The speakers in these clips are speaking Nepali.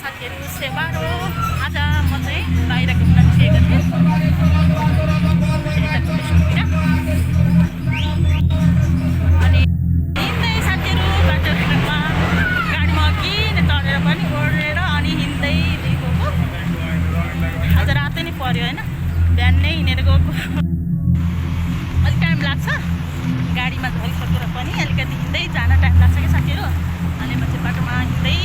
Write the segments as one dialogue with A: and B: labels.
A: साथीहरू सेवारो आज म चाहिँ बाहिर घुम्न निस्केको थिएँ अनि हिँड्दै साथीहरू बाटोमा गाडीमा अघि नै चढेर पनि ओढेर अनि हिँड्दै गएको आज रातै नै पर्यो होइन बिहान नै हिँडेर गएको अलिक टाइम लाग्छ गाडीमा झरिसकेर पनि अलिकति हिँड्दै जान टाइम लाग्छ क्या साथीहरू अनि म चाहिँ बाटोमा हिँड्दै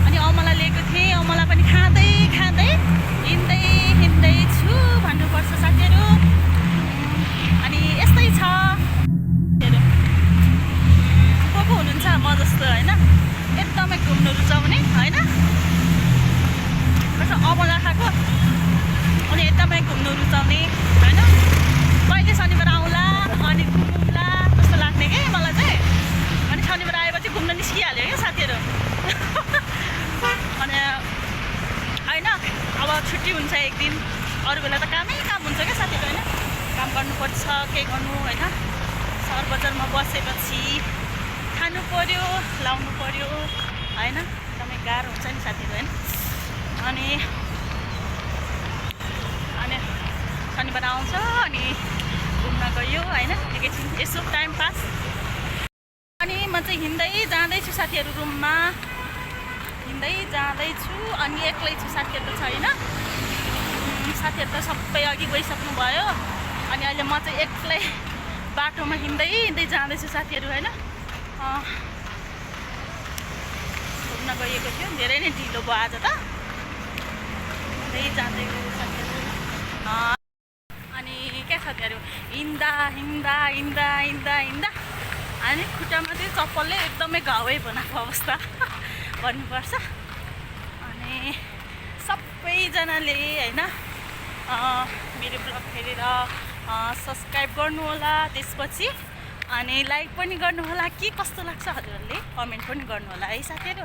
A: अनि अमला लिएको थिएँ अमला पनि खाँदै हिँड्दै छु भन्नुपर्छ साथीहरू अनि यस्तै छ को हुनुहुन्छ म जस्तो होइन एकदमै घुम्नु रुचाउने होइन अमला खाएको अनि एकदमै घुम्नु रुचाउने होइन कहिले शनिबार आउँला अनि घुम्ला जस्तो लाग्ने कि मलाई चाहिँ अनि शनिबार आएपछि घुम्न निस्किहाल्यो क्या साथीहरू अनि होइन अब छुट्टी हुन्छ एक दिन अरू बेला त काम हुन्छ क्या साथीहरू होइन काम गर्नुपर्छ के गर्नु होइन सहर बजारमा बसेपछि खानु पर्यो लाउनु पर्यो होइन एकदमै गाह्रो हुन्छ नि साथीहरू होइन अनि शनिबार आउँछ अनि घुम्न गयो होइन एकैछिन यसो टाइम पास अनि म चाहिँ हिँड्दै जाँदैछु साथीहरू रुममा हिँड्दै जाँदैछु अनि एक्लै छु साथीहरू त छैन साथीहरू त सबै अघि गइसक्नु भयो अनि अहिले म चाहिँ एक्लै बाटोमा हिँड्दै जाँदैछु साथीहरू होइन घुम्न गएको थियो धेरै नै ढिलो भयो आज त हिँड्दै जाँदै गयो साथीहरू अनि क्या साथीहरू हिँड्दा अनि खुट्टामा चाहिँ चप्पलले एकदमै घावै बनाएको अवस्था भन्नुपर्छ अनि सबैजनाले होइन मेरो ब्लग हेरेर सब्सक्राइब गर्नुहोला त्यसपछि अनि लाइक पनि गर्नुहोला के कस्तो लाग्छ हजुरहरूले कमेन्ट पनि गर्नुहोला है साथीहरू